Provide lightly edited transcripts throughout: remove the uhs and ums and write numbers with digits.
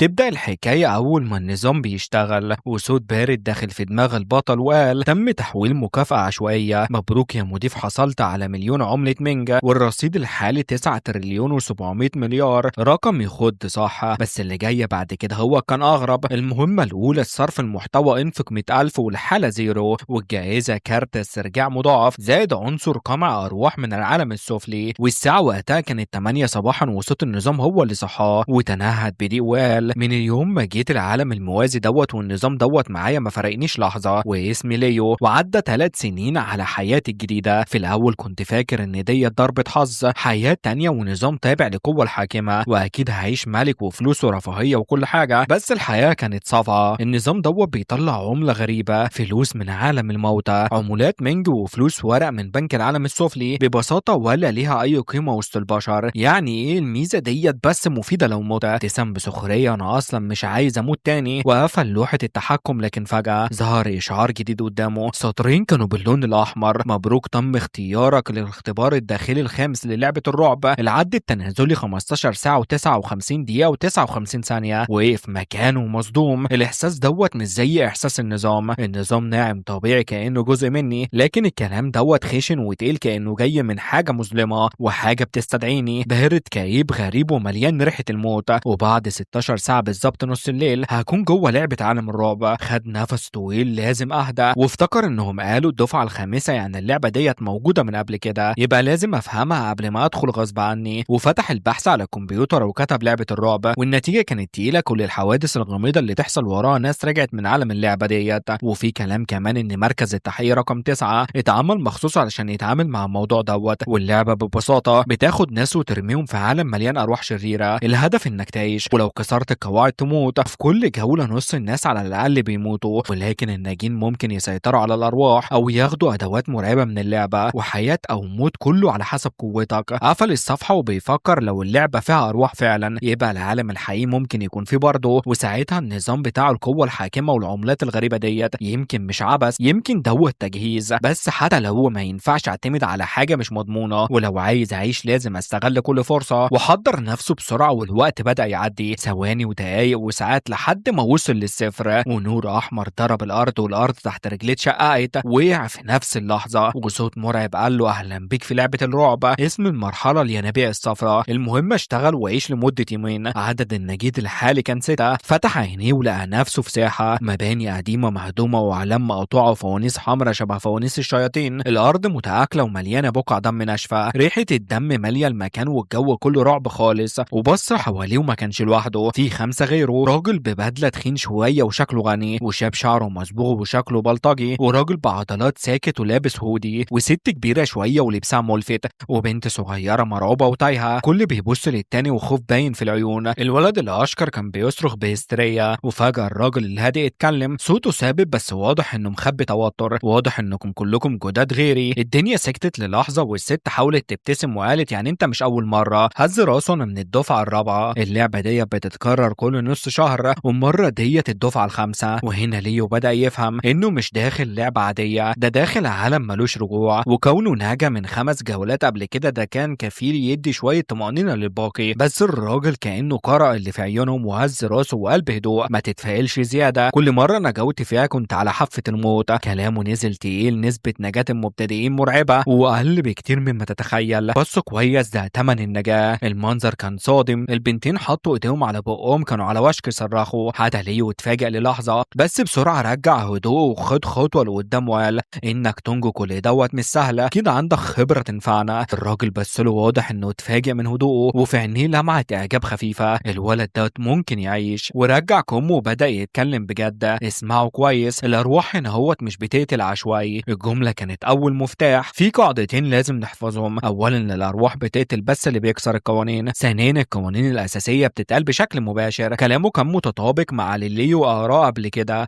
تبدأ الحكاية أول ما النظام بيشتغل وصوت بارد داخل في دماغ البطل وقال تم تحويل مكافأة عشوائية، مبروك يا مضيف، حصلت على مليون عملة منجا والرصيد الحالي 9 تريليون و700 مليار. رقم يخد صح، بس اللي جاي بعد كده هو كان أغرب. المهمة الأولى الصرف المحتوى انفق 100,000 والحالة زيرو، والجائزة كارت استرجاع مضاعف زائد عنصر قمع أرواح من العالم السفلي. والساعة وقتها كانت 8 صباحا وصوت النظام هو اللي صحاه وتنهد بضيق وقال من اليوم ما جيت العالم الموازي والنظام معايا ما فرقنيش لحظة، واسمي ليو، وعدى 3 سنين على حياتي الجديدة. في الأول كنت فاكر إن ديت ضربة حظ، حياة تانية ونظام تابع لقوة الحاكمة، وأكيد هعيش ملك وفلوس ورفاهية وكل حاجة. بس الحياة كانت صعبة. النظام بيطلع عملة غريبة، فلوس من عالم الموتى، عمولات منج وفلوس ورق من بنك العالم السفلي ببساطة ولا ليها أي قيمة وسط البشر. يعني إيه الميزة ديت بس مفيدة لو مت؟ ابتسم بسخرية، أنا أصلا مش عايز أموت تاني، وقفل لوحة التحكم. لكن فجأة ظهر إشعار جديد قدامه، سطرين كانوا باللون الأحمر، مبروك تم اختيارك للاختبار الداخلي الخامس للعبة الرعب. العد التنازلي 15 ساعة و59 دقيقة و59 ثانية. وقف مكانه مصدوم. الإحساس مش زي إحساس النظام ناعم طبيعي كأنه جزء مني، لكن الكلام خشن وتقيل كأنه جاي من حاجة مظلمة وحاجة بتستدعيني. بارد كئيب غريب ومليان ريحة الموت. وبعد 16 ساعة بالظبط نص الليل هكون جوه لعبة عالم الرعب. خد نفس طويل، لازم اهدى، وافتكر انهم قالوا الدفعة الخامسة، يعني اللعبة ديت موجودة من قبل كده، يبقى لازم افهمها قبل ما ادخل غصب عني. وفتح البحث على الكمبيوتر وكتب لعبة الرعب، والنتيجة كانت تقيلة، كل الحوادث الغامضة اللي تحصل وراها ناس رجعت من عالم اللعبة ديت. وفي كلام كمان ان مركز التحقيق رقم 9 اتعمل مخصوص علشان يتعامل مع الموضوع واللعبة ببساطة بتاخد ناس وترميهم في عالم مليان ارواح شريرة. الهدف انك تعيش، ولو كسرت القواعد تموت. في كل جولة نص الناس على الأقل بيموتوا، ولكن الناجين ممكن يسيطروا على الأرواح أو ياخدوا أدوات مرعبة من اللعبة. وحياة أو موت كله على حسب قوتك. قفل الصفحة وبيفكر لو اللعبة فيها أرواح فعلا يبقى العالم الحقيقي ممكن يكون فيه برضه، وساعتها النظام بتاع القوة الحاكمة والعملات الغريبة ديت يمكن مش عبث، يمكن تجهيز. بس حتى لو ما ينفعش اعتمد على حاجة مش مضمونة، ولو عايز أعيش لازم أستغل كل فرصة وحضر نفسه بسرعة. والوقت بدأ يعدي، ثواني ودقايق وساعات لحد ما وصل للصفر، ونور احمر ضرب الارض والارض تحت رجليه اتشققت. وقع في نفس اللحظه وصوت مرعب قال له اهلا بيك في لعبه الرعب، اسم المرحله الينابيع الصفراء. المهمه اشتغل وعيش لمده يومين. عدد النجيد الحالي كان 6. فتح عينيه ولقى نفسه في ساحه مباني قديمه مهدومه واعلام مقطوعه وفوانيس حمراء شبه فوانيس الشياطين. الارض متاكله ومليانه بقع دم ناشفه، ريحه الدم ماليه المكان والجو كله رعب خالص. وبص حواليه وما كانش لوحده، في 5 غيره، راجل ببدله تخين شويه وشكله غني، وشاب شعره مصبوغ وشكله بلطجي، وراجل بعضلات ساكت ولابس هودي، وست كبيره شويه ولبسها ملفت، وبنت صغيره مرعوبه وتايهه. كل بيبص للتاني وخوف باين في العيون. الولد الاشقر كان بيصرخ بهستيريا، وفجاه الراجل الهادئ اتكلم، صوته ثابت بس واضح انه مخبي توتر. واضح انكم كلكم جداد غيري. الدنيا سكتت للحظه، والست حاولت تبتسم وقالت يعني انت مش اول مره. هز راسه انا من الدفعه الرابعه، اللعبه دي بتتكرر كل نص شهر، والمره ديت الدفعه الخامسه. وهنا ليو بدا يفهم انه مش داخل لعبه عاديه، ده داخل عالم ملوش رجوع. وكونه نجا من 5 جولات قبل كده ده كان كفيل يدي شويه طمانينه للباقي. بس الراجل كانه قرأ اللي في عيونهم وهز راسه وقال بهدوء ما تتفائلش زياده، كل مره نجوت فيها كنت على حافه الموت. كلامه نزل تقيل، نسبه نجاه المبتدئين مرعبه واقل بكتير مما تتخيل. بصوا كويس، ده تمن النجاه. المنظر كان صادم، البنتين حطوا ايديهم على بقهم كانوا على وشك يصرخوا. حتى ليو اتفاجئ للحظه، بس بسرعه رجع هدوءه وخد خطوه لقدام وقال انك تنجو كل مش سهله، كده عندك خبره تنفعنا. الراجل بس له واضح انه اتفاجئ من هدوءه، وفي عينيه لمعه اعجاب خفيفه. الولد ده ممكن يعيش. ورجع كمه وبدا يتكلم بجد، اسمعوا كويس، الارواح هنا مش بتقتل عشوائي. الجمله كانت اول مفتاح في قاعدتين لازم نحفظهم. اولا الارواح بتقتل بس اللي بيكسر القوانين، ثانيا القوانين الاساسيه بتتقال بشكل مباشر. كلامه كان متطابق مع اللي ليو قراه قبل كده،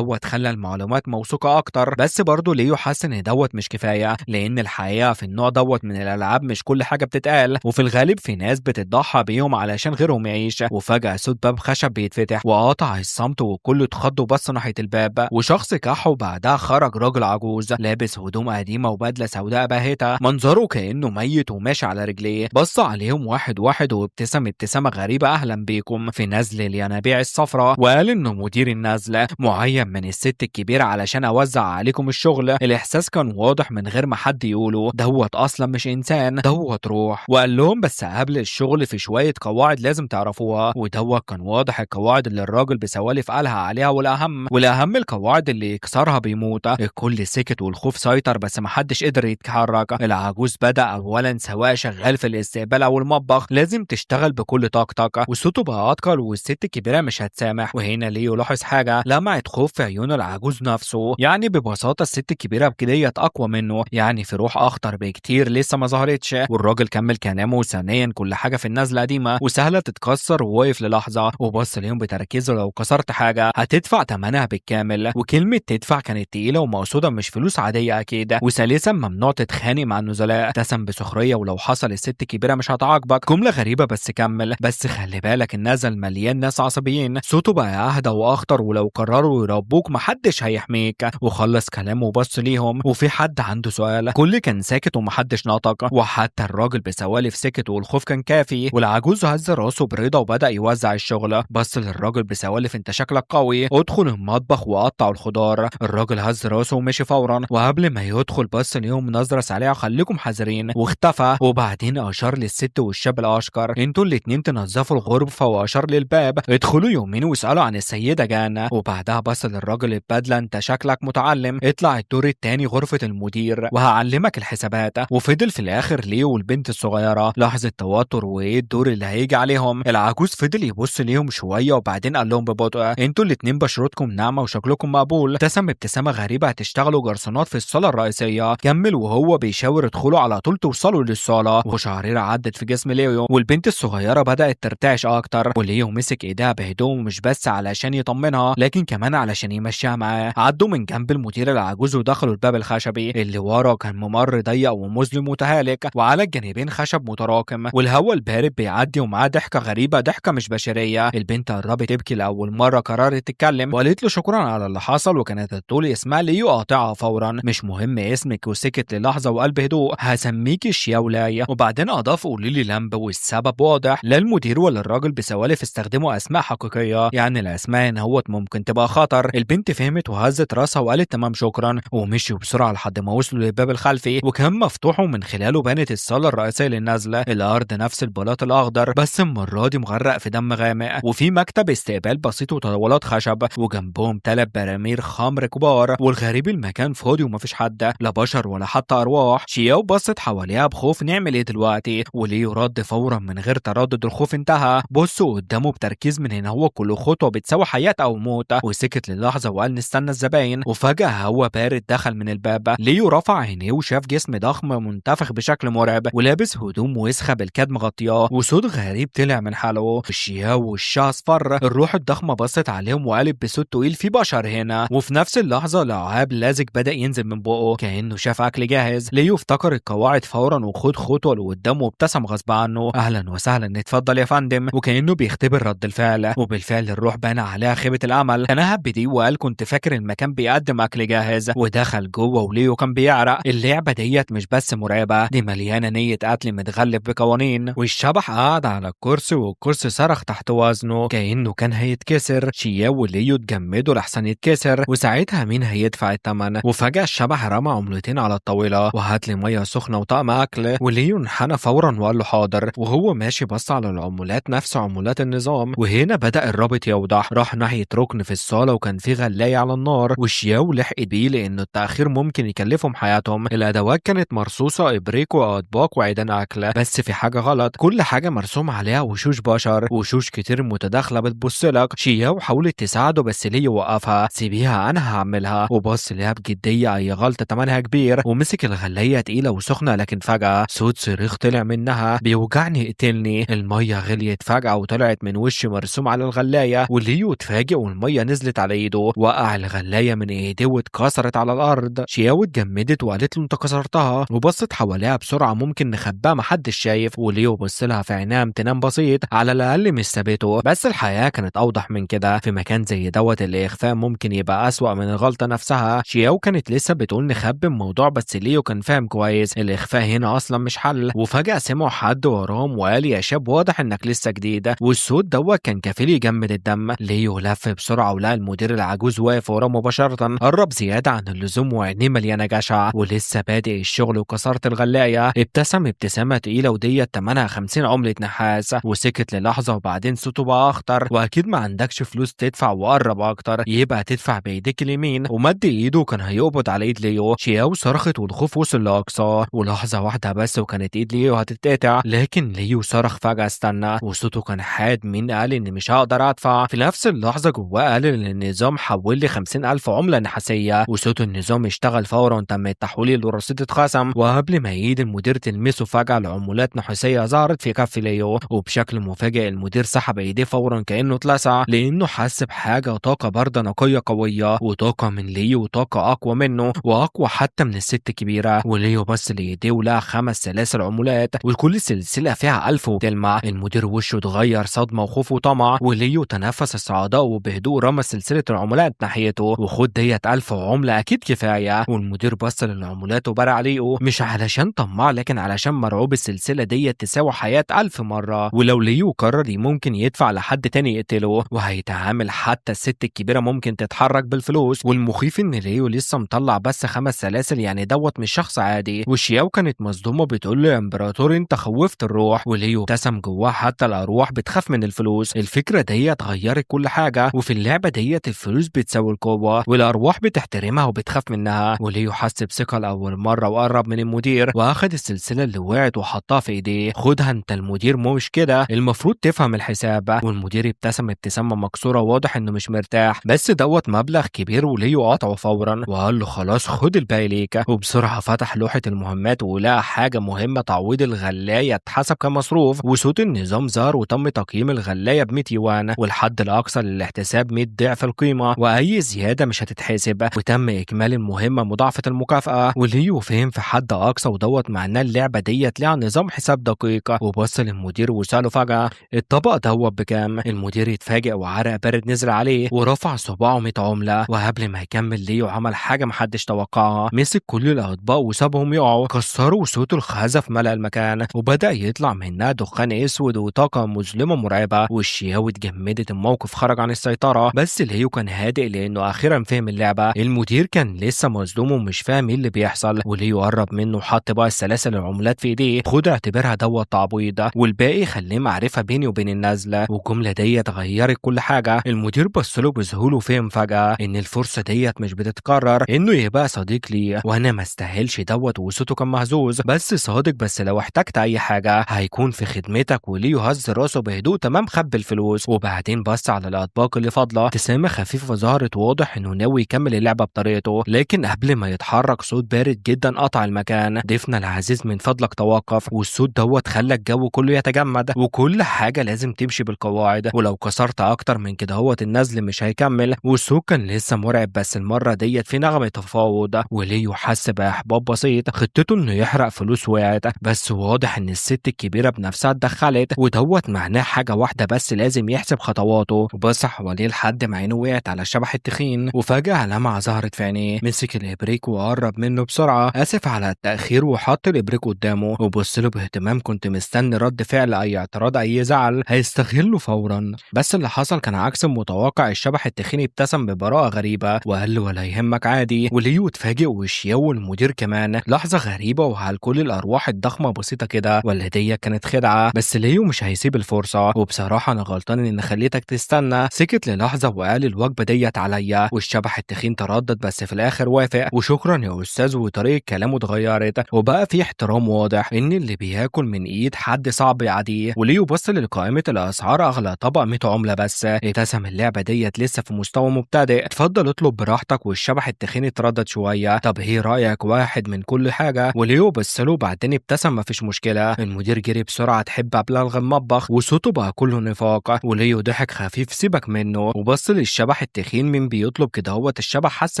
خلى المعلومات موثوقه اكتر. بس برضه ليو حس ان مش كفايه، لان الحقيقه في النوع من الالعاب مش كل حاجه بتتقال، وفي الغالب في ناس بتضحى بيهم علشان غيرهم يعيش. وفجاه صوت باب خشب بيتفتح وقاطع الصمت، والكل اتخض وبص ناحيه الباب، وشخص كح. وبعدها خرج راجل عجوز لابس هدوم قديمه وبدله سوداء باهته، منظره كانه ميت وماشي على رجليه. بص عليهم واحد واحد وابتسم ابتسامه غريبه، اهلا بيكم. في لنزل الينابيع الصفراء، وقال إنه مدير النزل معين من الست الكبيرة علشان أوزع عليكم الشغل. الإحساس كان واضح من غير ما حد يقوله، دوت أصلا مش إنسان، دوت روح. وقال لهم بس قبل الشغل في شوية قواعد لازم تعرفوها، ودوت كان واضح القواعد اللي الراجل بسوالف قالها عليها، والأهم القواعد اللي يكسرها بيموت. الكل سكت والخوف سيطر بس محدش قدر يتحرك. العجوز بدأ أولا سواء شغال في الاستقبال أو المطبخ لازم تشتغل بكل طاقتك، وصوته بقى أتقل والست الكبيرة مش هتسامح. وهنا ليو لاحظ حاجة لمعت خوف في عيون العجوز نفسه، يعني ببساطة الست الكبيرة بكديت أقوى منه، يعني في روح أخطر بكتير لسه ما ظهرتش. والراجل كمل كلامه، ثانيا كل حاجة في النزلة قديمة وسهلة تتكسر، ووقف للحظة وبص ليهم بتركيز، لو كسرت حاجة هتدفع ثمنها بالكامل. وكلمة تدفع كانت تقيلة ومقصودة مش فلوس عادية أكيد. وثالثا ممنوع تتخانق مع النزلاء. ابتسم بسخرية، ولو حصل الست الكبيرة مش هتعاقبك. جملة غريبة بس كمل، بس خلي بالك النزل مليان ناس عصبيين. صوته بقى أهدى وأخطر، ولو قرروا يربوك محدش هيحميك. وخلص كلامه وبص ليهم، وفي حد عنده سؤال؟ كل كان ساكت ومحدش نطق، وحتى الراجل بسوالف سكت والخوف كان كافي. والعجوز هز راسه برضا وبدأ يوزع الشغل. بص للراجل بسوالف انت شكلك قوي، ادخل المطبخ وقطع الخضار. الراجل هز راسه ومشي فورا، وقبل ما يدخل بص ليهم نظرة سريعة خليكم حذرين واختفى. وبعدين اشار للست والشاب الاشقر، انتوا الاتنين تنظفوا الغرفة، واشار للباب ادخلوا يومين واسألوا عن السيدة جانا. وبعدها بص للراجل البدلة، انت شكلك متعلم، اطلع الدور التاني غرفة المدير وهعلمك الحسابات. وفضل في الاخر ليو والبنت الصغيرة لحظة توتر وايه الدور اللي هيجي عليهم. العجوز فضل يبص ليهم شوية وبعدين قال لهم ببطء، انتوا الاتنين بشرتكم ناعمة وشكلكم مقبول. ابتسم ابتسامة غريبة، هتشتغلوا جرسونات في الصالة الرئيسية. كمل وهو بيشاور ادخلوا على طول توصلوا للصالة. وشعريرة عدت في جسم ليو، والبنت الصغيرة بدأت ترتعش اكتر. وليو مسك ايديها بهدوء، مش بس علشان يطمنها لكن كمان علشان يمشيها معاه. عدوا من جنب المدير العجوز ودخلوا الباب الخشبي اللي ورا، كان ممر ضيق ومظلم وتهالك، وعلى الجانبين خشب متراكم، والهواء البارد بيعدي ومعاه ضحكة غريبة، ضحكة مش بشرية. البنت قربت تبكي لأول مرة، قررت تتكلم وقالت له شكرا على اللي حصل، وكانت تقول اسمها ليو قاطعها فورا، مش مهم اسمك. وسكت للحظة وقال بهدوء، هسميكي شياولاي. وبعدين أضاف قولي لي لمب، والسبب واضح، لا المدير ولا الراجل بسوالف استخدموا أسماء حقيقية، يعني الأسماء هوت ممكن تبقى خطر. البنت فهمت وهزت راسها وقالت تمام شكرا، ومشيوا بسرعة لحد ما وصلوا للباب الخلفي، وكان مفتوح ومن خلاله بانت الصالة الرئيسية للنزلة. الأرض نفس البلاط الأخضر بس المرة دي مغرق في دم غامق، وفي مكتب استقبال بسيط وطاولات خشب، وجنبهم 3 براميل خمر كبار. والغريب المكان فاضي ومفيش حد، لا بشر ولا حتى أرواح. شياو بصت حواليها بخوف، نعمل ايه دلوقتي؟ وليو رد فورا من غير تردد، الخوف انتهى. بصوا قدامه بتركيز، من هنا هو كل خطوة بتساوي حياة أو موت. وسكت للحظة وقال نستنى الزباين. وفجأة هوا بارد دخل من الباب. ليو رفع عينيه وشاف جسم ضخم منتفخ بشكل مرعب، ولابس هدوم وسخة بالكاد مغطياه، وصوت غريب طلع من حلقه. الشياو وشها اصفر. الروح الضخمة بصت عليهم وقالت بصوت تقيل في بشر هنا. وفي نفس اللحظة لعاب لازق بدأ ينزل من بقه كأنه شاف أكل جاهز. ليو افتكر القواعد فورا وخد خطوة لقدام وابتسم غصب عنه، أهلا وسهلا اتفضل يا فندم، وكأنه بيختبر رد الفعل. وبالفعل الروح بان عليها خيبة الأمل. كان هب دي وقال كنت فاكر المكان بيقدم أكل جاهز. ودخل جوه وليو كان بيعرق. اللعبة ديت مش بس مرعبة، دي مليانة نية قتل متغلب بقوانين. والشبح قعد على الكرسي والكرسي صرخ تحت وزنه كأنه كان هيتكسر. شياو وليو اتجمدوا لحسن يتكسر، وساعتها مين هيدفع الثمن؟ وفجأة الشبح رمى عملتين على الطاولة، وهات لي مية سخنة وطقم أكل. وليو انحنى فورا وقال له حاضر. وهو ماشي بص على العمولات نفس عمولات النظام. وهنا بدأ الرابط يوضح، راح ناحية ركن في الصالة وكان في غلاية على النار، والشياو لحقت بيه لأنه التأخير ممكن يكلفهم حياتهم. الأدوات كانت مرصوصة، إبريق وأطباق وعيدان أكل، بس في حاجة غلط، كل حاجة مرسوم عليها وشوش بشر، وشوش كتير متداخلة بتبصلك. شياو حاولت تساعده بس ليه وقفها، سيبيها أنا هعملها. وبص ليها بجدية، أي غلطة تمنها كبير. ومسك الغلاية تقيلة وسخنة، لكن فجأة صوت صريخ طلع منها، بيوجعني اقتلني. المية غليت فجأة وطلعت من وش مرسوم على الغلاية، وليو اتفاجئ والمية نزلت على ايده. وقع الغلاية من ايديه واتكسرت على الأرض. شياو اتجمدت وقالت له انت كسرتها، وبصت حواليها بسرعة ممكن نخباها محدش شايف. وليو بص لها في عينها امتنان بسيط، على الأقل مش سابته. بس الحياة كانت أوضح من كده، في مكان زي دوت الإخفاء ممكن يبقى أسوأ من الغلطة نفسها. شياو كانت لسه بتقول نخبي الموضوع، بس ليو كان فاهم كويس الإخفاء هنا أصلا مش حل. وفجأة سمعوا حد وراهم وقال يا شاب واضح إنك لسه جديد. والصوت والصوت دوت كان كفيل يجمد الدم. ليو لف بسرعة ولقى المدير العجوز واقف وراه مباشرة، قرب زيادة عن اللزوم وعينيه مليانة جشع ولسه بادئ الشغل وكسرت الغلاية. ابتسم ابتسامة تقيلة وديت تمنها 50 عملة نحاس، وسكت للحظة وبعدين صوته بقى أخطر: وأكيد ما عندكش فلوس تدفع، وقرب أكتر يبقى تدفع بإيديك اليمين. ومد إيده كان هيقبض على إيد ليو. شياو صرخت والخوف وصل لأقصاه، ولحظة واحدة بس وكانت إيد ليو هتتقطع، لكن ليو صرخ فجأة: استنى! وصوته كان حاد: مين قال إني مش هقدر أدفع؟ في نفس اللحظة جواه قال إن النظام حول لي 50,000 عملة نحاسية، وصوت النظام اشتغل فورا. تم التحويل والرصيد اتخصم، وقبل ما ايد المدير تلمسه فجأة العمولات نحاسية ظهرت في كف ليو، وبشكل مفاجئ المدير سحب ايديه فورا كأنه اتلسع، لأنه حس بحاجة: طاقة باردة نقية قوية، وطاقة من ليو، وطاقة أقوى منه وأقوى حتى من الست الكبيرة. وليو بص لإيديه ولقى 5 سلاسل عمولات، وكل سلسلة فيها 1000 وتلمع. المدير وشه اتغير: صدمة وخوف وطمع. وليو تنفس الصعداء وبهدوء رمى سلسلة العمولات ناحيته: وخد ديت 1000 عملة أكيد كفاية. والمدير بص للعمولات وبرع ريقه، مش علشان طماع لكن علشان مرعوب السلسلة ديت تساوي حياة 1000 مرة، ولو ليو قرر ممكن يدفع لحد تاني يقتله وهيتعامل. حتى الست الكبيرة ممكن تتحرك بالفلوس. والمخيف إن ليو لسه مطلع بس 5 سلاسل، يعني دوت مش شخص عادي. وشياو كانت مصدومة بتقول له: يا امبراطور انت خوفت الروح. وليو ابتسم جواه: حتى الأرواح بتخاف من الفلوس. الفكرة ديت غيرت كل حاجة، وفي اللعبة ديت الفلوس بتساوي القوة والأرواح بتحترمها وبتخاف منها. وليو حس بثقة لأول مرة وقرب من المدير وأخد السلسلة اللي وقعت وحطها في إيديه: خدها أنت المدير، مش كده المفروض تفهم الحساب. والمدير ابتسم ابتسامة مكسورة، واضح إنه مش مرتاح، بس دوت مبلغ كبير. وليو قطعه فورا وقال له: خلاص خد الباقي ليك. وبسرعة فتح لوحة المهمات ولقى حاجة مهمة: تعويض الغلاية اتحسب كمصروف. وصوت النظام ظهر وتم تقييم الغلاية ب 100 يوان، والحد الأقصى للاحتساب 100 ضعف القيمة، وأي زيادة مش هتتحسب. وتم إكمال المهمة مضاعفة المكافأة. وليو فهم في حد أقصى، ودوت معناه اللعبة ديت ليها نظام حساب دقيق. وبص للمدير وسأله فجأة: الطبق دوت بكام؟ المدير اتفاجئ وعرق بارد نزل عليه ورفع صباعه 100 عملة. وقبل ما يكمل ليو عمل حاجة محدش توقعها: مسك كل الأطباق وسابهم يقعوا كسروا، وصوته الخزف ملأ المكان وبدأ يطلع منها دخان أسود وطاقة مظلمة مرعبة. والشياوي اتجمدت، الموقف خرج عن السيطرة، بس ليو كان هادئ لأنه أخيرا فهم اللعبة. المدير كان لسه مصدوم ومش فاهم ايه اللي بيحصل. وليو قرب منه وحط بقى السلاسل العملات في ايديه: خد اعتبرها دوت تعويض، والباقي خليه معرفة بيني وبين النازلة. والجملة ديت غيرت كل حاجة. المدير بص له بذهول وفهم فجأة إن الفرصة ديت مش بتتكرر، إنه يبقى صديق لي وأنا ما استاهلش دوت. وصوته كان مهزوز: بس صادق، بس لو احتجت أي حاجة هيكون في خدمتك. وليو هز راسه بهدوء: تمام. خبي الفلوس. وبعدين بص على الأطباق اللي فاضلة. ابتسامة خفيفة ظهرت، واضح إنه ناوي يكمل اللعبة بطريقته. لكن قبل ما يتحرك صوت بارد جدا قطع المكان: ضيفنا العزيز من فضلك توقف. والصوت دوت خلى الجو كله يتجمد، وكل حاجة لازم تمشي بالقواعد، ولو كسرت أكتر من كده هوت النزل مش هيكمل. والصوت كان لسه مرعب، بس المرة ديت في نغمة تفاوض. وليو حس بإحباط بسيط. خطته إنه يحرق فلوس وقعت، بس واضح إن الست الكبيرة بنفسها اتدخلت، ودوت معناه حاجة واحدة بس: لازم يحسب خطواته. وبص حواليه لحد ما عينه وقعت على الشبح التخين، وفجأة لمعة ظهرت في عينيه. مسك الإبريق وقرب منه بسرعة: آسف على التأخير. وحط الإبريق قدامه وبص له باهتمام: كنت مستني رد فعل، أي اعتراض، أي زعل هيستغله فورا. بس اللي حصل كان عكس المتوقع. الشبح التخين ابتسم ببراءة غريبة وقال له: ولا يهمك عادي. وليو اتفاجئ وشياو والمدير كمان. لحظة غريبة، وهل كل الأرواح الضخمة بسيطة كده ولا دي كانت خدعة؟ بس ليو مش هيسيب الفرصة: وبصراحة أنا غلطان إن خليتك تستنى. سكت للحظة وقال: الوجبة ديت عليا. والشبح التخين تردد بس في الآخر وافق: وشكرا يا أستاذ. وطريقة كلامه اتغيرت وبقى في احترام واضح إن اللي بياكل من إيد حد صعب يعديه. وليو بص لقائمة الأسعار: أغلى طبق 100 عملة بس. ابتسم: اللعبة ديت لسه في مستوى مبتدئ، اتفضل اطلب براحتك. والشبح التخين اتردد شوية: طب ايه رأيك واحد من كل حاجة؟ وليو بص له بعدين ابتسم: مفيش مشكلة. المدير جري بسرعة: تحب أبلغ المطبخ؟ وصوته بقى كله نفاق. وليو ضحك خفيف: سيبك منه. وبص للشبح التخين: مين بيطلب كده هوت؟ الشبح حس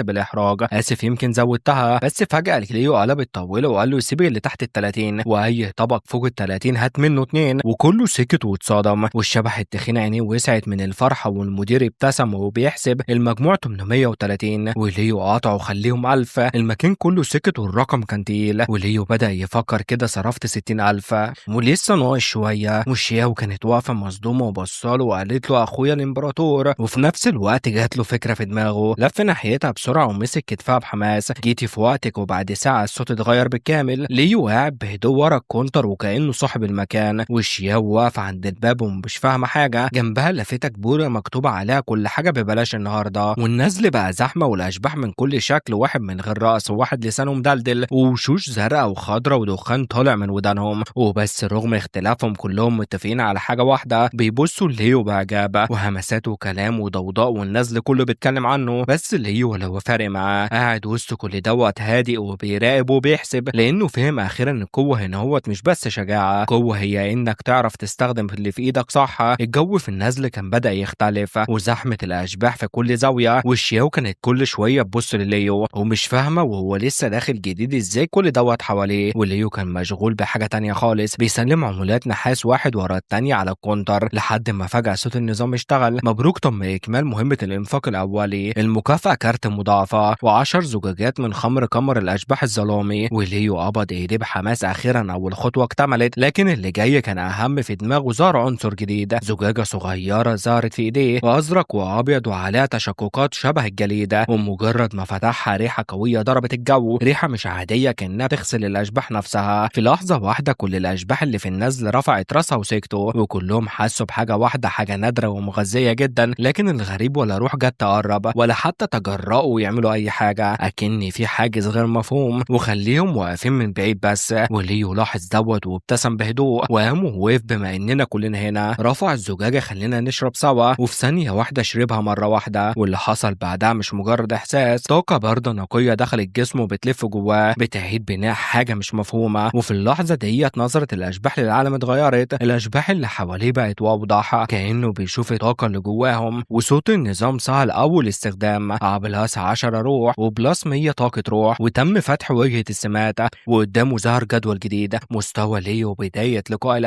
بالإحراج: آسف يمكن زودتها. بس فجأة ليو قلب الطاولة وقال له: سيب اللي تحت ال30، وأي طبق فوق ال30 هات منه 2. وكله سكت واتصدم. والشبح التخين عينيه وسعت من الفرحة. والمدير ابتسم وبيحسب: المجموع 830. وليو قاطعه: خليهم 1000. المكان كله سكت والرقم كان تقيل. وليو بدأ يفكر كده: صرفت 60,000 ولسه ناقص شوية. والشياو كانت واقفة مصدومة وبصاله وقالت له أخويا الإمبراطور، وفي نفس الوقت جات له فكرة في دماغه، لف ناحيتها بسرعة ومسك كتفها بحماس. جيتي في وقتك. وبعد ساعة الصوت اتغير بالكامل، ليو قاعد بهدوء ورا الكونتر وكأنه صاحب المكان، والشياو واقفة عند الباب ومش فاهمة حاجة. جنبها لافتة كبيرة مكتوب عليها كل حاجة ببلاش النهاردة. والنزل بقى زحمة والأشباح من كل شكل، واحد من غير رأس وواحد لسانه مدلدل ووشوش زرقاء وخضرا ودخان طالع من ودانهم. وبس رغم اختلافهم كلهم متفقين على حاجة واحدة، بيبصوا لليو بإعجاب وهمسات وكلام وضوضاء، والنزل كله بيتكلم عنه. بس ليو ولا هو فارق معاه، قاعد وسط كل دوت هادئ وبيراقب وبيحسب، لأنه فهم أخيرا إن القوة هنا هوت مش بس شجاعة، قوة هي إنك تعرف تستخدم اللي في إيدك صح. الجو في النزل كان بدأ يختلف وزحمة الأشباح في كل زاوية، والشياو كانت كل شوية تبص لليو ومش فاهمة وهو لسه داخل جديد إزاي كل دوت حواليه. وليو كان مشغول بحاجة تانية خالص، بيسلم عمولات نحاس واحد ورا التانية على الكونتر، لحد ما فجأة صوت النظام اشتغل. مبروك تم إكمال مهمة الإنفاق الأولي، المكافأة كارت مضاعفة و10 زجاجات من خمر قمر الأشباح الظلامي. وليو قبض إيديه بحماس، أخيرا أول خطوة اكتملت. لكن اللي جاي كان أهم. في دماغه ظهر عنصر جديد، زجاجة صغيرة ظهرت في إيديه، وأزرق وأبيض وعليها تشققات شبه الجليدة. ومجرد ما فتحها ريحة قوية ضربت الجو، ريحة مش عادية كأنها تغسل الأشباح نفسها. في لحظة واحدة كل الأشباح اللي في النزل رفعت راسها وسكتوا، وكلهم حسوا بحاجة واحدة، حاجة نادرة ومغذية جدا. لكن الغريب ولا روح جت تقرب ولا حتى تجرأوا يعملوا أي حاجة، أكن في حاجز غير مفهوم وخليهم واقفين من بعيد بس. وليو لاحظ دوت وابتسم بهدوء وقام ووقف. بما إننا كلنا هنا، رفع الزجاجة خلينا نشرب سوا. وفي ثانية واحدة شربها مرة واحدة، واللي حصل بعدها مش مجرد إحساس، طاقة باردة نقية دخلت جسمه بتلف جواه بتعيد بناء حاجة مش مفهومة. وفي اللحظة ديت نظرة الأشباح للعالم اتغيرت، الأشباح اللي حواليه بقت واضحة كأنه بيشوف الطاقة اللي جواهم. وصوت النظام سهل أول استخدام، بلس 10 روح وبلس 100 طاقة روح، وتم فتح وجهة السمات. وقدامه ظهر جدول جديد، مستوى ليو بداية لقاء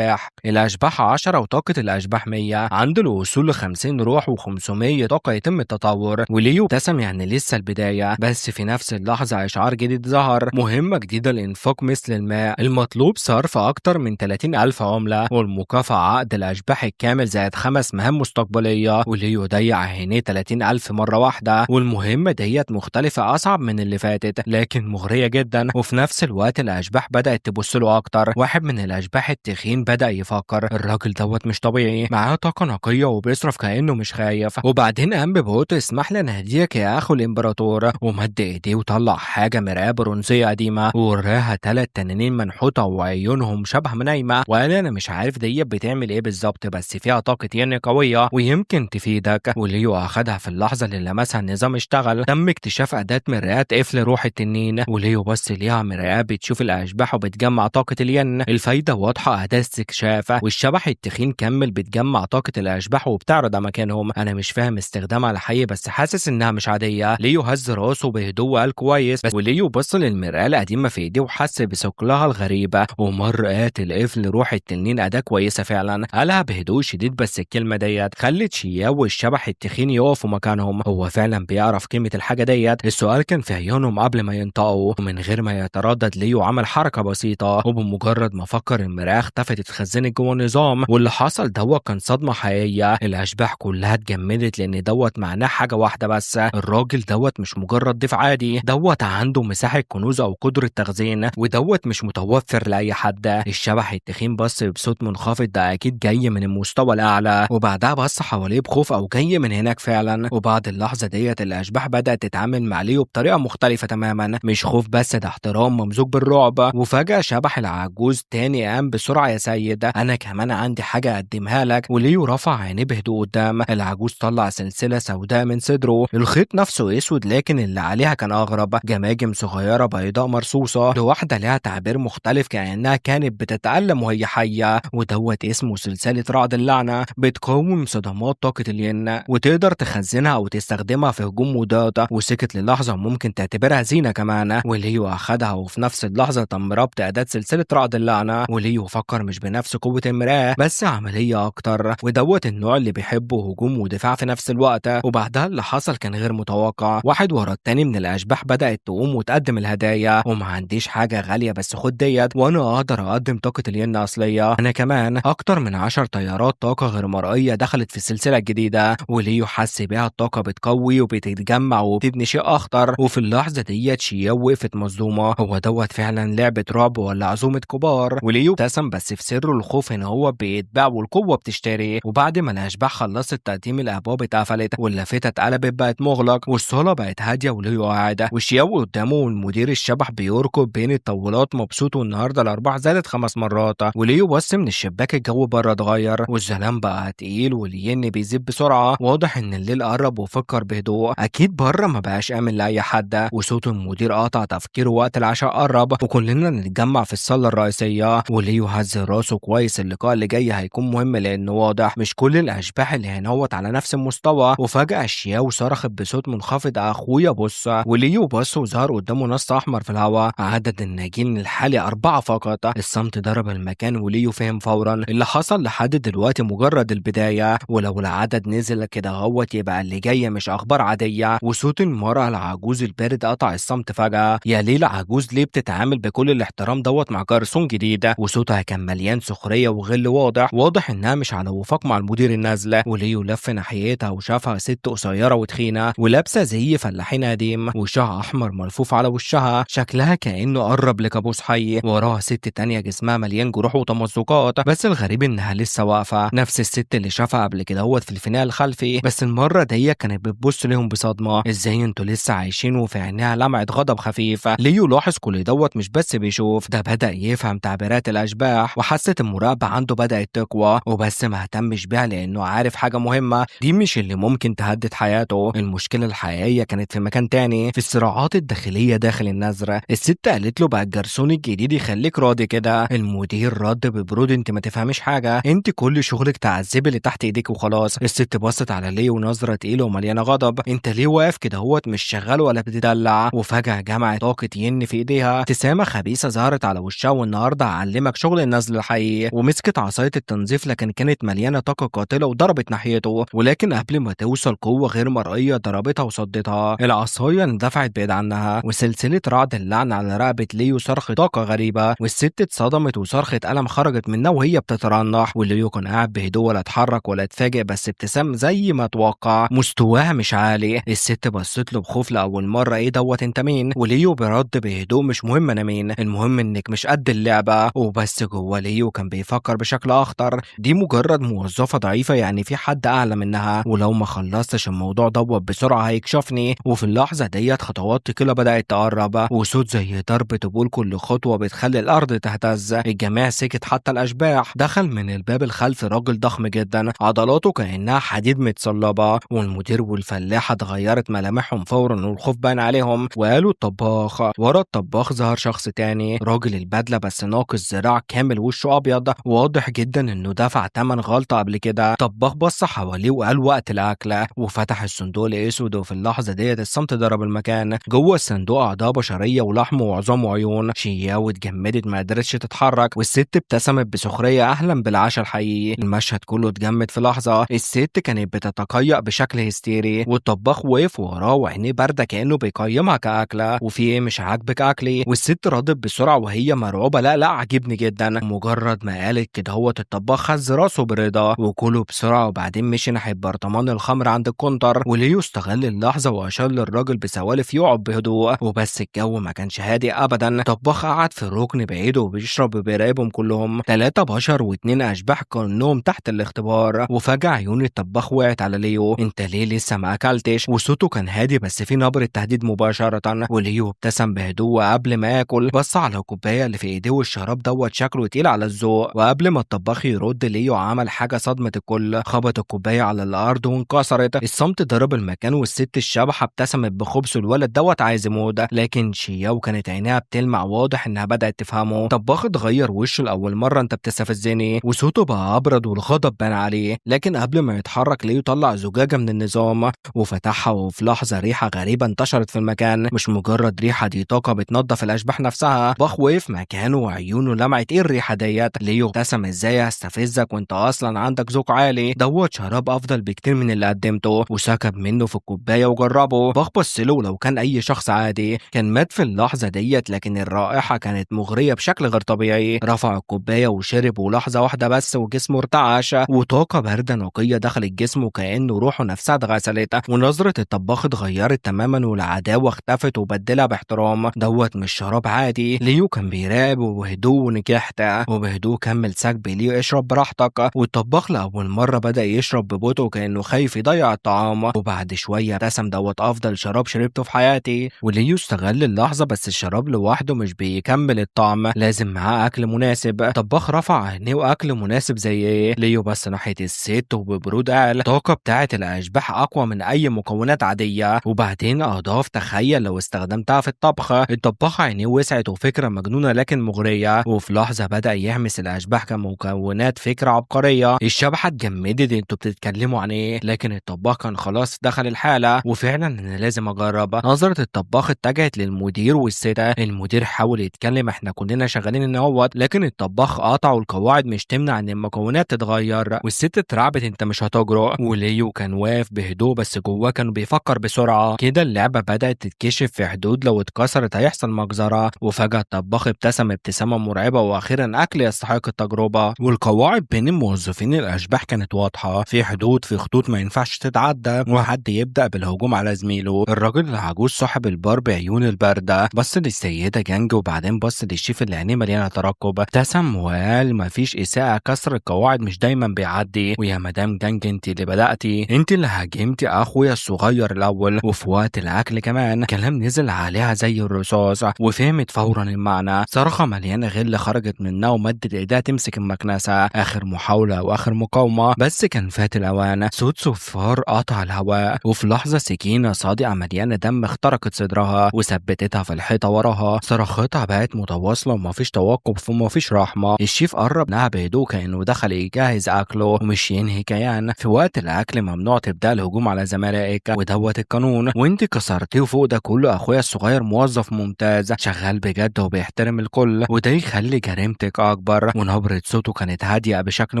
الأشباح 10 وطاقة الأشباح 100، عند الوصول ل 50 روح و500 طاقة يتم التطور. وليو ابتسم، يعني لسه البداية. بس في نفس اللحظة إشعار جديد ظهر، مهمة جديدة لإنفاق مثل الماء، المطلوب صرف أكتر من 30,000 عملة، والمكافأة عقد الأشباح الكامل زائد 5 مهام مستقبلية. وليو ضيع عينيه 30,000 مرة واحدة، والمهمة ديت مختلفة، أصعب من اللي فاتت لكن مغرية جدا. وفي نفس الوقت الأشباح بدأت تبص له أكتر. واحد من الأشباح التخين بدأ يفكر، الراجل دوت مش طبيعي، معاه طاقة نقية وبيصرف كأنه مش خايف. وبعدين قام ببطء، اسمح لي أهديك يا أخو الإمبراطور، ومد إيديه وطلع حاجة مرآة برونزية قديمة ووراها 3 تنانين منحوتة وعيونهم شبه منايمة، وقال أنا مش عارف ديت بتعمل إيه بالظبط، بس فيها طاقة ين قوية ويمكن تفيدك. وليو أخدها. في اللحظة اللي لمسها النظام اشتغل، تم اكتشاف أداة مرآة قفل روح التنين. وليو بص ليها، مرآة بتشوف الأشباح وبتجمع طاقة الين، الفايدة واضحة، أداة استكشاف. والشبح التخين كمل، بتجمع طاقة الأشباح وبتعرض أماكنهم. أنا مش فاهم استخدامها الحقيقي بس حاسس إنها مش عادية. ليو هز راسه بهدوء وقال كويس. بس وليو بص للمرآة القديمة في إيديه وحس بثقلها الغريبة، ومرآة القفل روح التنين أداة كويسة فعلا، قالها بهدوء شديد. بس الكلمة ديت خلت شياو والشبح التخين يقفوا مكانهم. هو فعلا بيعرف قيمة الحاجة ديت؟ السؤال كان في عيونهم قبل ما ينطقوا. ومن غير ما يتردد ليو عمل حركة بسيطة، وبمجرد ما فكر المرآة اختفت اتخزنت جوه النظام. واللي حصل دوت كان صدمة حقيقية، الأشباح كلها اتجمدت، لأن دوت معناه حاجة واحدة بس، الراجل دوت مش مجرد ضيف عادي، دوت عنده مساحة كنوز أو قدرة تخزين، ودوت مش متوفر لأي حد. الشبح التخين بص بصوت منخفض، ده أكيد جاي من المستوى الأعلى. وبعدها بص حواليه بخوف، أو جاي من هناك فعلا. وبعد اللحظة ديت الأشباح بدأت تتعامل مع ليو بطريقة مختلفة تماما، مش خوف بس، ده احترام ممزوج بالرعب. وفجأة شبح العجوز تاني قام بسرعة، يا سيد أنا كمان عندي حاجة أقدمها لك. وليو رفع عينيه بهدوء قدام العجوز، طلع سلسلة سوداء من صدره، الخيط نفسه أسود لكن اللي عليها كان أغرب، جماجم صغيرة بيضاء مرصوصة لواحدة لها تعبير مختلف كأنها كانت بتتألم وهي حية. ودوت اسمه سلسلة رعد اللعنة، بتقاوم صدمات طاقة الين وتقدر تخزنها أو تستخدمها في هجوم مضاد. وسكت للحظة، ممكن تعتبرها زينة كمان. وليو أخدها، وفي نفس اللحظة تم ربط أداة سلسلة رعد اللعنة. وليو فكر مش بنفس قوة المرآة بس عملية أكتر، ودوت النوع اللي بيحبه هجوم ودفاع في نفس الوقت. وبعدها اللي حصل كان غير متوقع، واحد ورا التاني من الأشباح بدأت تقوم وتقدم الهدايا. وما عنديش حاجة غالية بس خد ديت، وأنا أقدر أقدم طاقة الين أصلية، أنا كمان أكتر من كان 10 طيارات طاقة غير مرئية دخلت في السلسلة الجديدة، وليو حس بيها الطاقة بتقوي وبتتجمع وبتبني شيء أخطر. وفي اللحظة ديت شياو وقفت مصدومة، هو دوت فعلا لعبة رعب ولا عزومة كبار؟ وليو ابتسم بس في سره الخوف ان هو بيتباع والقوة بتشتري. وبعد ما الأشباح خلصت تقديم الأبواب اتقفلت واللافتة اتقلبت بقت مغلق والصالة بقت هادية وليو قاعد وشياو قدامه والمدير الشبح بيركض بين الطاولات مبسوط. والنهارده الأرباح زادت 5 مرات. وليو بص من الشباك الجو بره اتغير والظلام بقى تقيل والين بيزيد بسرعة. واضح إن الليل قرب وفكر بهدوء أكيد بره ما بقاش آمن لأي حد. وصوت المدير قطع تفكيره وقت العشاء قرب وكلنا نتجمع في الصالة الرئيسية. وليو هز راسه كويس، اللقاء اللي جاي هيكون مهم لأنه واضح مش كل الأشباح اللي هنوت على نفس المستوى. وفجأة شياو صرخت بصوت منخفض أخويا بص. وليو بص وظهر قدامه نص أحمر في الهواء. عدد الناجين الحالي 4 فقط. الصمت ضرب المكان وليو فهم فورا اللي حصل لحد دلوقتي مجرد البداية، ولو العدد نزل كده غوت يبقى اللي جاي مش أخبار عادية. وصوت المرأة العجوز البارد قطع الصمت فجأة. يا ليلى عجوز ليه بتتعامل بكل الاحترام دوت مع جرسون جديدة؟ وصوتها كان مليان سخرية وغل واضح إنها مش على وفاق مع المدير النازلة. وليو لف ناحيتها وشافها ست قصيرة وتخينة ولابسة زي فلاحين قديم وشها أحمر ملفوف على وشها، شكلها كأنه قرب لكابوس حي. وراها ست تانية جسمها مليان جروح وتمزقات، بس الغريب إنها لسه واقفة نفس الست اللي شافها قبل كده هوت في الفناء الخلفي. بس المرة دي كانت بتبص لهم بصدمة، ازاي انتوا لسه عايشين؟ وفي عينيها لمعة غضب خفيفة. ليو لاحظ كل دوت مش بس بيشوف، ده بدأ يفهم تعبيرات الأشباح وحاسة المراقبة عنده بدأت تقوى. وبس ما اهتمش بيها لأنه عارف حاجة مهمة، دي مش اللي ممكن تهدد حياته. المشكلة الحقيقية كانت في مكان تاني، في الصراعات الداخلية داخل النظرة. الست قالت له بقى الجرسون الجديد يخليك راضي كده؟ المدير رد ببرود انت ما تفهمش حاجة، انت كل شغلك تعذبي اللي تحت ايديك وخلاص. الست بصت على ليو نظرة تقيلة ومليانة غضب، انت ليه واقف كده هوت مش شغال ولا بتدلع؟ وفجأة جمعت طاقة ين في ايديها، ابتسامة خبيثة ظهرت على وشها، والنهارده هعلمك شغل النزل الحقيقي. ومسكت عصاية التنظيف لكن كانت مليانة طاقة قاتلة وضربت ناحيته، ولكن قبل ما توصل قوة غير مرئية ضربتها وصدتها. العصاية اندفعت بعيد عنها وسلسلة رعد اللعن على رقبة ليو صرخ طاقة غريبة، والست اتصدمت وصرخة ألم خرجت منها وهي بتترنح. وليو كان قاعد بهدوء ولا اتحرك ولا اتفاجئ، بس ابتسام زي ما اتوقع. مستواها مش عالي. الست بصت له بخوف لأول مرة، ايه دوت انت مين؟ وليو برد بهدوء مش مهم انا مين، المهم انك مش قد اللعبة. وبس جوه ليو كان بيفكر بشكل اخطر، دي مجرد موظفة ضعيفة، يعني في حد اعلى منها، ولو ما خلصتش الموضوع دوت بسرعة هيكشفني. وفي اللحظة ديت خطوات تقيلة بدأت تقرب وصوت زي ضرب طبول كل خطوة بتخلي الارض تهتز. الجميع سكت حتى الاشباح. دخل من الباب الخلفي راجل ضخم جدا، عضلاته كأنها حديد متصلبة، والمدير والفلاحة اتغيرت ملامحهم فورا والخوف بان عليهم وقالوا الطباخ. ورا الطباخ ظهر شخص تاني، راجل البدلة بس ناقص ذراع كامل، وشه ابيض، واضح جدا انه دفع تمن غلطة قبل كده. الطباخ بص حواليه وقال وقت الاكل، وفتح الصندوق الاسود. وفي اللحظة ديت الصمت ضرب المكان. جوه الصندوق اعضاء بشرية ولحم وعظام وعيون. شياو اتجمدت ما قدرتش تتحرك، والست ابتسمت بسخرية اهلا بالعشاء الحقيقي. المشهد كله اتجمد في لحظة. الست كانت بتتقيأ بشكل هستيري، والطباخ وقف وراه وعينيه باردة كأنه بيقيمها كأكلة. وفي ايه مش عاجبك اكلي؟ والست ردت بسرعة وهي مرعوبة، لا لا عاجبني جدا. مجرد ما قالت كده هوت الطباخ هز راسه برضا وكله بسرعة، وبعدين مشي ناحية برطمان الخمر عند الكونتر. وليو استغل اللحظة وأشار للراجل بسوالف يقعد بهدوء. وبس الجو ما كانش هادي أبدا. الطباخ قعد في الركن بعيد وبيشرب وبيراقبهم كلهم، 3 بشر و2 أشباح كأنهم تحت الاختبار. وفجأة عيون الطباخ وقعت على ليو، انت ليه لسه ما اكلتش؟ وصوته كان هادي بس في نبرة تهديد مباشرة. وليو ابتسم بهدوء قبل ما ياكل، بص على الكوباية اللي في ايديه والشراب دوت شكله تقيل على الذوق. وقبل ما الطباخ يرد ليو عمل حاجة صدمت الكل، خبط الكوباية على الأرض وانكسرت. الصمت ضرب المكان والست الشبحة ابتسمت بخبث، الولد دوت عايز يموت. لكن شياو كانت عينيها بتلمع، واضح انها بدأت تفهمه. الطباخ اتغير وشه لأول مرة، انت بتستفزني؟ وصوته بقى أبرد والغضب بان عليه. لكن قبل ما يتحرك ليو طلع زجاجة من النظام وفتحها، وفي لحظة ريحة غريبة انتشرت في المكان. مش مجرد ريحة، دي طاقة بتنظف الأشباح نفسها. باخ وقف مكانه وعيونه لمعت، ايه الريحة ديت؟ ليو ابتسم، ازاي هستفزك وانت اصلا عندك ذوق عالي؟ دوت شراب افضل بكتير من اللي قدمته، وسكب منه في الكوباية وجربه. باخ بص له، لو كان اي شخص عادي كان مات في اللحظة ديت، لكن الرائحة كانت مغرية بشكل غير طبيعي. رفع الكوباية وشرب، ولحظة واحدة واحدة بس وجسمه ارتعش، وطاقة باردة نقية دخلت جسمه كأنه روحه نفسها اتغسلت، ونظرة الطباخ اتغيرت تماما والعداوة اختفت وبدلها باحترام. دوت مش شراب عادي، ليو كان بيراقب وبهدوء ونجحت، وبهدوء كمل سكب ليو اشرب براحتك. والطباخ لأول مرة بدأ يشرب ببطء كأنه خايف يضيع الطعام، وبعد شوية ابتسم. دوت أفضل شراب شربته في حياتي. وليو استغل اللحظة، بس الشراب لوحده مش بيكمل الطعم، لازم معاه أكل مناسب. الطباخ رفع عينيه وأكل مناسب زي إيه؟ ليو بص ناحية الست وببرود قال الطاقة بتاعة الأشباح أقوى من أي مكونات عادية. وبعدين أضاف تخيل لو استخدمتها في الطبخ. الطباخ عينيه وسعت وفكرة مجنونة لكن مغرية، وفي لحظة بدأ يهمس الأشباح كمكونات فكرة عبقرية. الشبحة اتجمدت، انتوا بتتكلموا عن ايه؟ لكن الطباخ كان خلاص دخل الحالة، وفعلا انا لازم اجرب. نظرة الطباخ اتجهت للمدير والستة. المدير حاول يتكلم احنا كلنا شغالين ان هوت، لكن الطباخ قطع والقواعد مش تمنع ان المكونات تتغير. والست اترعبت انت مش هتجرؤ. وليو كان واقف بهدوء بس جواه كان بيفكر بسرعة. كده اللعبة بدأت تتكشف في حدود لو اتكسرت هيحصل مجزرة. وفجأة الطباخ ابتسم ابتسامة مرعبة، واخيرا اكل يستحق التجربة. والقواعد بين الموظفين الاشباح كانت واضحة، في حدود، في خطوط ما ينفعش تتعدى، وحد يبدأ بالهجوم على زميله. الراجل العجوز صاحب البار بعيون الباردة بص للسيدة جانج، وبعدين بص للشيف اللي عينيه مليانة ترقب. ابتسم وقال مفيش إساءة، كسر القواعد مش دايما بيعدي. ويا مدام جانج انت اللي بدأتي، انت اللي هاجمتي اخويا الصغير الاول، وفي وقت الاكل كمان. كلام نزل عليها زي الرصاص، وفهمت فورا المعنى. صرخة مليانة غل خرجت منها ومدت ايديها تمسك المكنسة. اخر محاولة واخر مقاومة، بس كان فات الاوان. صوت صفار قطع الهواء، وفي لحظة سكينة صادقة مليانة دم اخترقت صدرها وثبتتها في الحيطة وراها. صرخاتها بقت متواصلة ومفيش توقف ومفيش رحمة. الشيف قرب منها بهدوء كأنه دخل يجهز أكله ومش ينهي كيان. في وقت الأكل ممنوع تبدأ الهجوم على زملائك، ودوت القانون، وانت كسرتيه. وفوق ده كله أخويا الصغير موظف ممتاز شغال بجد وبيحترم الكل، وده يخلي جريمتك أكبر. ونبرة صوته كانت هادية بشكل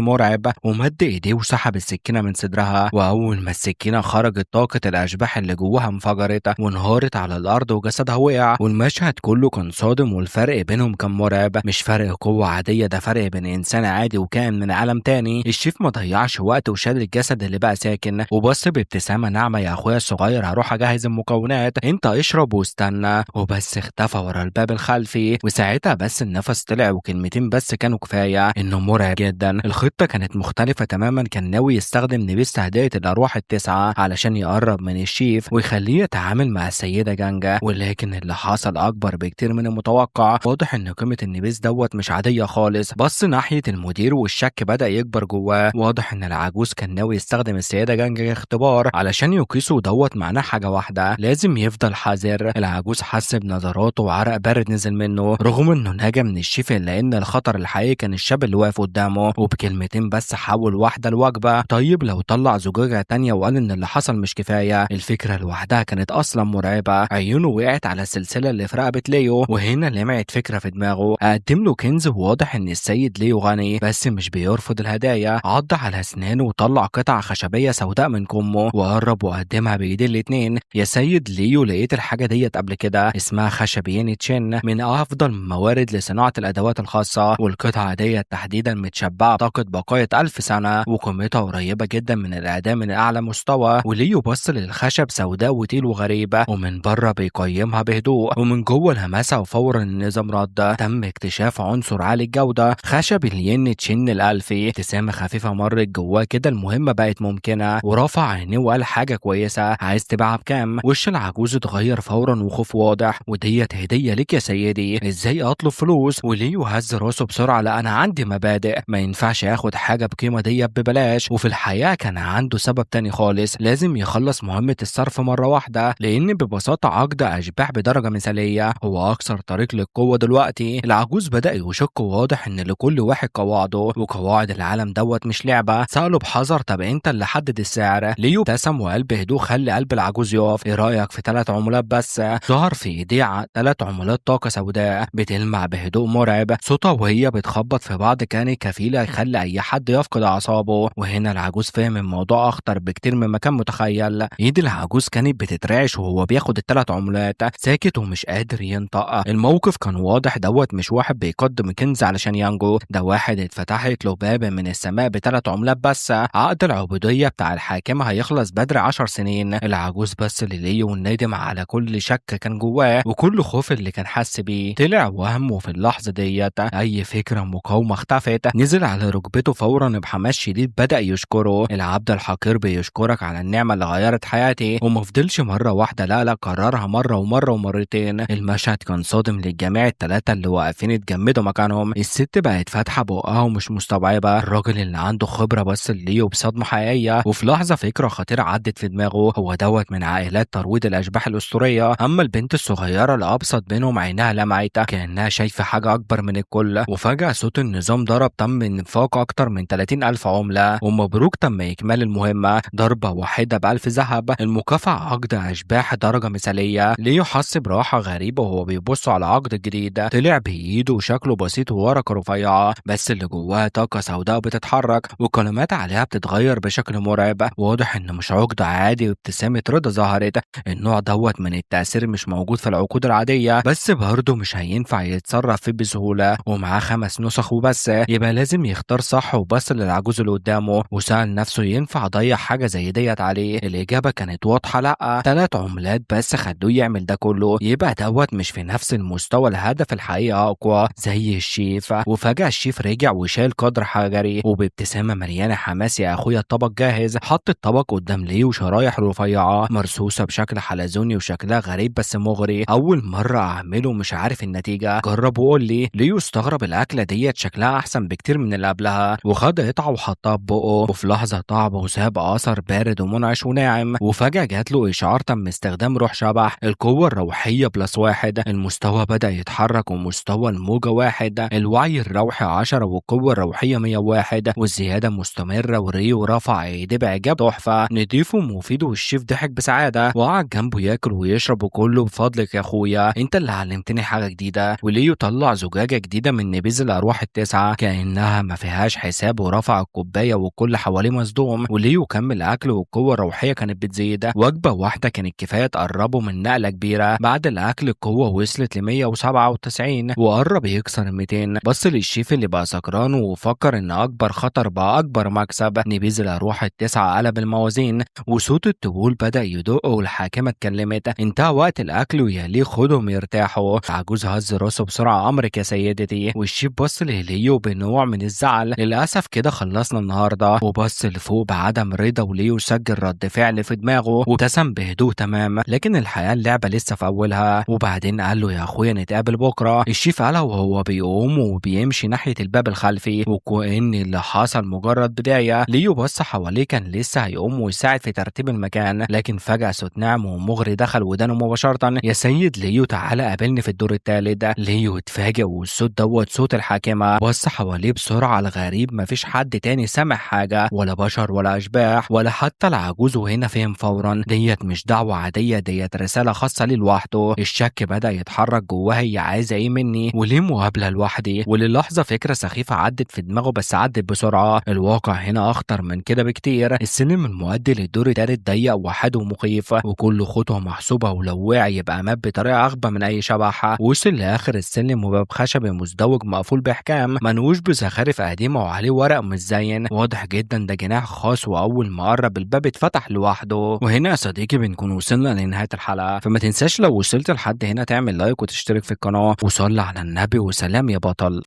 مرعب، ومد إيديه وسحب السكينة من صدرها. وأول ما السكينة خرجت طاقة الأشباح اللي جواها انفجرت وانهارت على الأرض وجسدها وقع. والمشهد كله كان صادم، والفرق بينهم كان مرعب. مش فرق قوة عادية، ده فرق بين إنسان عادي وكائن من عالم تاني. الشيف ما ضيعش وقت وشال الجسد اللي بقى ساكن وبص بابتسامة ناعمة يا أخويا الصغير هروح أجهز المكونات، أنت اشرب واستنى. وبس اختفى ورا الباب الخلفي. وساعتها بس النفس طلع، وكلمتين بس كانوا كفاية. إنه مرعب جدا. الخطة كانت مختلفة تماما. كان ناوي يستخدم نبيذ تهدئة الأرواح التسعة علشان يقرب من الشيف ويخليه يتعامل مع السيدة جانجا. ولكن اللي حصل أكبر بكتير من المتوقع. واضح إن قيمة النبيذ دوت مش عادية خالص. بص ناحية المدير والشك بدأ يكبر جواه. واضح إن العجوز كان ناوي يستخدم السيدة جانجا اختبار علشان يقيسه. دوت معناه حاجة واحدة، لازم يفضل حذر. العجوز حس بنظراته وعرق بارد نزل منه رغم إنه نجا من الشيف، إلا إن الخطر الحقيقي كان الشاب اللي واقف قدامه. وبكلمتين بس حول واحدة الوجبة. طيب لو طلع زجاجة تانية وقال إن اللي حصل مش كفاية؟ الفكرة لوحدها كانت أصلا مرعبة. عيونه وقعت على السلسلة اللي في رقبة ليو، وهنا لمعت فكرة في دماغه. أقدم له كنز، وواضح إن السيد ليو غني بس مش بيرفض الهدايا. عض على أسنانه وطلع قطعة خشبية سوداء من كمه وقرب وقدمها بإيديه الاتنين. يا سيد ليو، لقيت الحاجة ديت قبل كده، اسمها خشب ين تشين، من أفضل الموارد لصناعة الأدوات الخاصة. والقطعة ديت تحديدا متشبعة طاقة بقايا 1000 سنة، وقيمتها قريبة جدا من الإعدام من أعلى مستوى. وليو بص للخشب سوداء وتقيل وغريبة، ومن بره بيقيمها بهدوء ومن جوه لمسها. وفورا النظام رد. تم اكتشاف عنصر عالي الجودة، خشب الين تشين الألفي. ابتسامة خفيفة مرت جواه كده، المهمة بقت ممكنة. ورفع عينيه وقال حاجة كويسة، عايز تبيعها بكام؟ وش العجوز اتغير فورا وخوف واضح. وديت هدية ليك يا سيدي، ازاي اطلب فلوس؟ وليو هز راسه بسرعة، لا انا عندي مبادئ، ما ينفعش اخد حاجة بقيمة ديت ببلاش. وفي الحقيقة كان عنده سبب تاني خالص، لازم يخلص مهمة الصرف مرة واحدة، لان ببساطة عقد اشباح بدرجة مثالية هو اكثر طريق للقوة دلوقتي. العجوز بدأ يشك، واضح ان لكل واحد قواعده، وقواعد العالم دوت مش لعبة. سأله بحذر، طب انت اللي حدد السعر. ليو ابتسم وقال بهدوء، خلي قلب العجوز يقف، ايه رأيك في 3 عملات بس؟ ظهر في ايديه 3 عملات طاقة سوداء بتلمع بهدوء مرعب. صوتها وهي بتخبط في بعض كانت كفيلة يخلي اي حد يفقد اعصابه. وهنا العجوز فهم الموضوع اخطر بكتير مما كان متخيل. ايد العجوز كانت بتترعش وهو بياخد ال3 عملات، ساكت ومش قادر ينطق. الموقف كان واضح، دوت مش واحد بيقدم كنز علشان ينجو، ده واحد اتفتحت له باب من السماء ب3 عملات بس. عقد العبودية بتاع الحاكمة هيخلص بدري 10 سنين. العجوز بس لليو وندم على كل شك كان جواه وكل خوف اللي كان حس بيه. طلع وهم، وفي اللحظة ديت أي فكرة مقاومة اختفت. نزل على ركبته فورا بحماس شديد، بدأ يشكره. العبد الحقير بيشكرك على النعمة اللي غيرت حياتي. ومفضلش مرة واحدة، لا قررها مرة ومرة ومرتين. المشهد كان صادم للجميع، التلاتة اللي واقفين اتجمدوا مكانهم. الست بقت فاتحة بقها ومش مستوعبة. الراجل اللي عنده خبرة بص لليو بصدمة حقيقية، وفي لحظة فكرة خطيرة عدت في دماغه. هو دوت من عائلات ترويض الأشباح الأسطورية. أما البنت الصغيرة الأبسط بينهم عينها لمعت كأنها شايفة حاجة أكبر من الكل. وفجأة صوت النظام ضرب، تم انفاق أكتر من 30,000 عملة، ومبروك تم إكمال المهمة. ضربة واحدة ب1000 ذهب. المكافأة عقد أشباح درجة مثالية. ليو حس براحة غريبة وهو بيبص على عقد جديد. طلع بإيده وشكله بسيط وورقة رفيعة، بس اللي جواها طاقة سوداء بتتحرك، وكلمات عليها بتتغير بشكل مرعب. واضح إن مش عقد عادي. وابتسامة رضا ظهرت. النوع دوت من التأثير مش موجود في العقود العادية، بس برضه مش هينفع يتصرف فيه بسهولة. ومعاه 5 نسخ وبس، يبقى لازم يختار صح. وبص للعجوز اللي قدامه وسأل نفسه ينفع أضيع حاجة زي ديت عليه؟ الإجابة كانت واضحة، لأ. 3 عملات بس خلوه يعمل ده كله. يبقى دوت مش في نفس المستوى. الهدف الحقيقة أقوى زي الشيف. وفجأة الشيف رجع وشال قدر حجري، وبابتسامة مليانة حماس: يا أخويا الطبق جاهز. حط الطبق قدام ليه وشرايح رفيعة مرصوصة بشكل حلزوني وشكلها غريب بس مغري. أول مرة أعمله، مش عارف النتيجة، جرب وقول لي. ليو استغرب، الأكلة ديت شكلها أحسن بكتير من اللي قبلها. وخد قطعة وحطها في بقه، وفي لحظة طعم وساب أثر بارد ومنعش وناعم. وفجأة جات له إشعار تم استخدام روح شبح. القوة الروحية +1. المستوى بدأ يتحرك، ومستوى الموجة 1. الوعي الروحي 10، والقوة الروحية 101. والزيادة مستمرة. وريو رفع ايديه بإعجاب. تحفة، نضيف ومفيد. والشيف ضحك بسعادة وقعد جنبه ياكل ويشرب، وكله بفضلك يا أخويا، أنت اللي علمتني حاجة جديدة. وليو طلع زجاجة جديدة من نبيذ الأرواح ال9 كأنها ما فيهاش حساب، ورفع الكوباية والكل حواليه مصدوم. وليو كمل أكله، والقوة الروحية كانت بتزيد. وجبة واحدة كانت كفاية تقربه من نقلة كبيرة. بعد الأكل القوة وصلت ل197، وقرب يكسر 200. بص للشيف اللي بقى سكران وفكر إن أكبر خطر بقى أكبر مكسب. نبيذ الأرواح ال9 قلب الموازين، وصوت الطبول بدأ يدق. والحاكمة اتكلمت: انتهى وقت الأكل ويا ليه خدهم يرتاحوا. العجوز هز راسه بسرعة: أمرك يا سيدتي. والشيف بص لهليو بنوع من الزعل: للأسف كده خلصنا النهاردة. وبص لفوق بعدم رضا. وليو سجل رد فعل في دماغه وابتسم بهدوء تمام. لكن الحياة اللعبة لسه في أولها. وبعدين قال له: يا أخويا نتقابل بكرة. الشيف قالها وهو بيقوم وبيمشي ناحية الباب الخلفي، وكأن اللي حصل مجرد بداية. ليو بص حواليه، كان لسه هيقوم ويساعد في ترتيب المكان، لكن فجأة صوت ناعم ومغري دخل ودانه مباشرة: يا سيد ليو، تعالى قابلني في الدور الثالث. ليو اتفاجئ، والصوت دوت صوت الحاكمة. بص حواليه بسرعة. الغريب مفيش حد تاني سامع حاجة، ولا بشر ولا أشباح ولا حتى العجوز. وهنا فهم فورا ديت مش دعوة عادية، ديت رسالة خاصة ليه لوحده. الشك بدأ يتحرك جواه: هي عايزة ايه مني؟ وليه مقابلة لوحدي؟ وللحظة فكرة سخيفة عدت في دماغه، بس عدت بسرعة. الواقع هنا أخطر من كده بكتير. السلم المؤدي للدور التالت ضيق وحاد ومخيف، وكل خطوة محسوبة، ولو وقع يبقى مات بطريقة أغبى من أي شبح. وصل لآخر السلم وباب خشبي مزدوج مقفول بإحكام، منقوش بزخارف قديمة، وعليه ورق مش زين واضح جدا ده جناح خاص. وأول ما قرب الباب اتفتح لوحده. وهنا يا صديقي بنكون وصلنا لنهاية الحلقة، فما تنساش لو وصلت لحد هنا تعمل لايك وتشترك في القناة، وصلي على النبي، وسلام يا بطل.